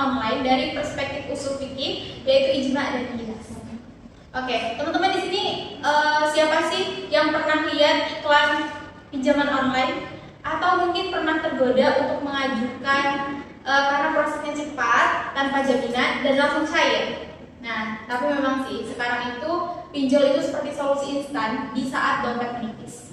online dari perspektif usul fikih, yaitu ijma dan qiyas. Oke, teman-teman di sini siapa sih yang pernah lihat iklan pinjaman online atau mungkin pernah tergoda untuk mengajukan karena prosesnya cepat, tanpa jaminan dan langsung cair? Nah, tapi memang sih sekarang itu pinjol itu seperti solusi instan di saat dompet menipis.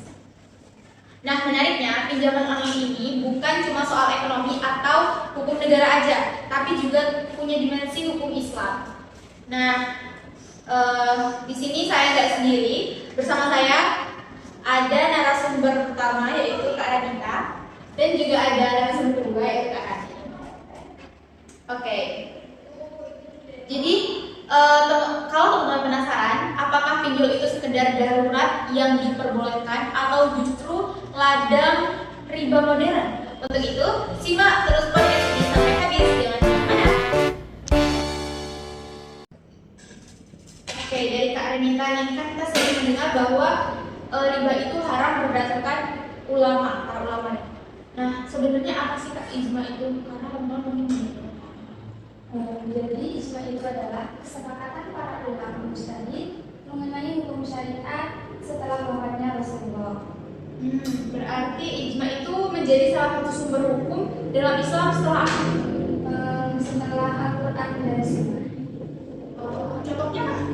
Nah, menariknya, pinjaman online ini bukan cuma soal ekonomi atau hukum negara aja, tapi juga punya dimensi hukum Islam. Nah, di sini saya nggak sendiri, bersama saya ada narasumber pertama yaitu Kak Radita, dan juga ada narasumber kedua yaitu Kak Rani. Oke, jadi kalau teman-teman penasaran, apakah pinjol itu sekedar darurat yang diperbolehkan atau justru ladang riba modern? Untuk itu, simak terus podcast ini sampai habis, jangan kemana-mana. Oke, dari Kak Renita nih, kan kita sering mendengar bahwa riba itu haram berdasarkan para ulama. Nah, sebenarnya apa sih Kak ijma itu? Karena teman-teman mungkin Jadi ijma itu adalah kesepakatan para ulama mujtahid mengenai hukum syariat setelah wafatnya Rasulullah. Berarti ijma itu menjadi salah satu sumber hukum dalam Islam setelah setelah Al-Quran dan Sunnah. Contohnya apa?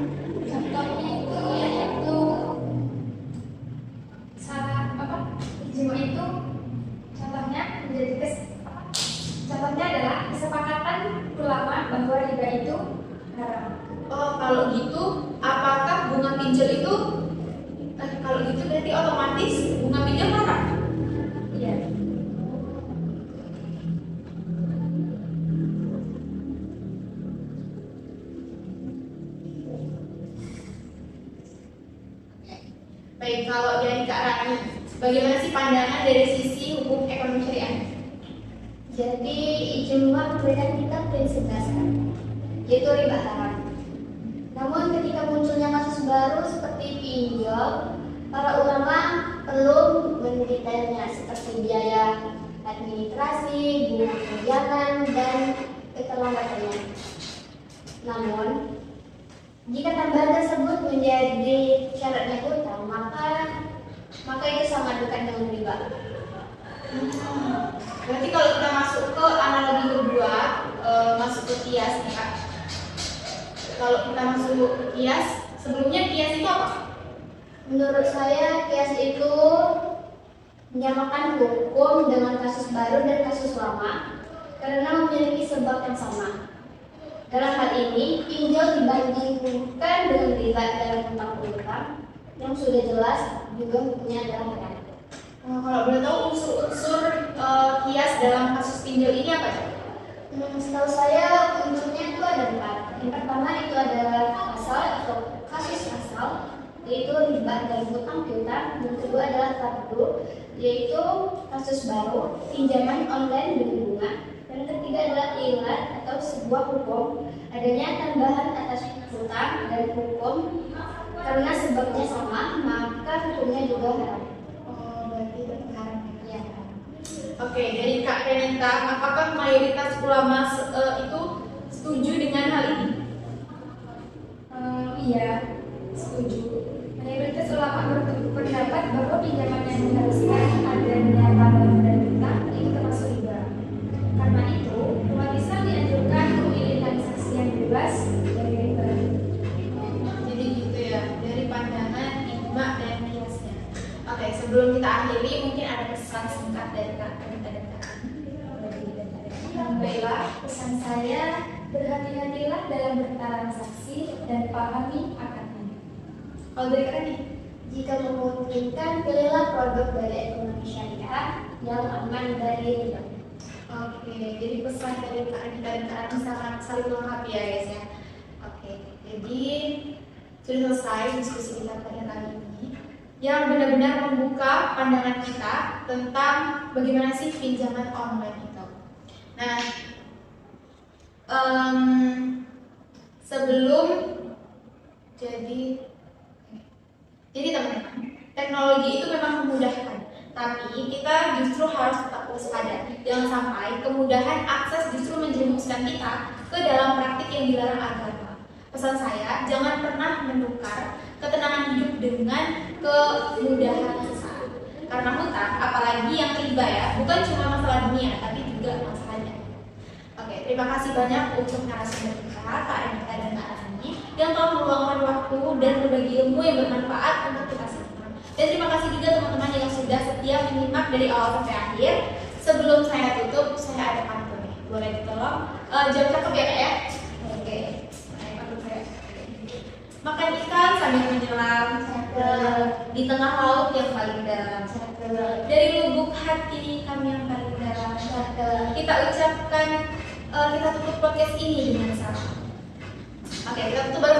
Contohnya itu yaitu ijma itu contohnya contohnya adalah kesepakatan ulama bahwa riba itu haram. Oh, kalau gitu, apakah bunga pinjol itu? Kalau gitu berarti otomatis bunga pinjol haram? Iya. Baik, kalau dari Kak Rani, bagaimana sih pandangan dari sisi hukum ekonomi syariah? Jadi ijma memberikan kita prinsip dasar, yaitu riba haram. Namun ketika munculnya kasus baru seperti pinjol, para ulama perlu mendetailnya seperti biaya administrasi, bunga tunjangan, dan keterlambatannya. Namun, jika tambahan tersebut menjadi syaratnya utang, maka itu sama dekat dengan riba. Berarti kalau kita masuk ke analogi kedua, masuk ke kias nih Kak. Kalau kita masuk ke kias, sebelumnya kias itu apa? Menurut saya, kias itu menyamakan hukum dengan kasus baru dan kasus lama karena memiliki sebab yang sama. Dalam hal ini, pinjol dibandingkan dengan riba dalam hutang piutang yang sudah jelas juga hukumnya adalah haram. Kalau boleh tahu unsur-unsur kias dalam kasus pinjol ini apa sih? Setahu saya unsurnya itu ada 4. Yang pertama itu adalah asal atau kasus asal, yaitu riba dan hutang piutang. Yang kedua adalah fardu, yaitu kasus baru, pinjaman online dengan bunga. Dan ketiga adalah ilat atau sebuah hukum adanya tambahan atas hutang dan hukum karena sebabnya sama, maka hukumnya juga haram. Berarti haram. Ya. Oke, dari Kak Renita, apakah mayoritas ulama itu setuju dengan hal ini? Iya, setuju. Mayoritas ulama berpendapat bahwa pinjaman yang mengharuskan adanya tambahan dan hutang itu termasuk riba. Karena itu, umat Islam dianjurkan memilih transaksi yang bebas dari riba. Jadi gitu ya, dari pandangan ijma dan kiasnya. Oke, sebelum kita akhiri, mungkin ada pesan singkat dari Kak Renita dan Kak Rani. Baiklah, pesan saya, berhati-hatilah dalam bertransaksi dan pahami akadnya. Kalau dari Kak Rani? Jika memungkinkan, pilihlah produk dari ekonomi syariah yang aman dari riba. Oke, jadi pesan dari Kak Renita dan Kak Rani sangat saling melengkapi ya guys ya. Oke, jadi sudah selesai diskusi kita pada kali ini yang benar-benar membuka pandangan kita tentang bagaimana sih pinjaman online itu. Nah, sebelum jadi teman-teman, teknologi itu memang memudahkan, tapi kita justru harus tetap waspada. Jangan sampai kemudahan akses justru menjerumuskan kita ke dalam praktik yang dilarang agama. Pesan saya, jangan pernah menukar ketenangan hidup dengan kemudahan sesaat. Karena hutang, apalagi yang riba ya, bukan cuma masalah dunia, tapi juga masalahnya. Oke, terima kasih banyak untuk narasumber kita, Kak Renata dan Kak Rani, yang telah meluangkan waktu dan berbagi ilmu yang bermanfaat untuk kita semua. Dan terima kasih juga teman-teman yang sudah setia menyimak dari awal sampai akhir. Sebelum saya tutup, saya ada pantun nih. Boleh ditolong? Jawab cakep ya, Kak ya? Oke. Makan ikan sambil menyelam, di tengah laut yang paling dalam, dari lubuk hati kami yang paling dalam. Kita ucapkan, kita tutup podcast ini dengan salam. Oke, kita tutup bareng.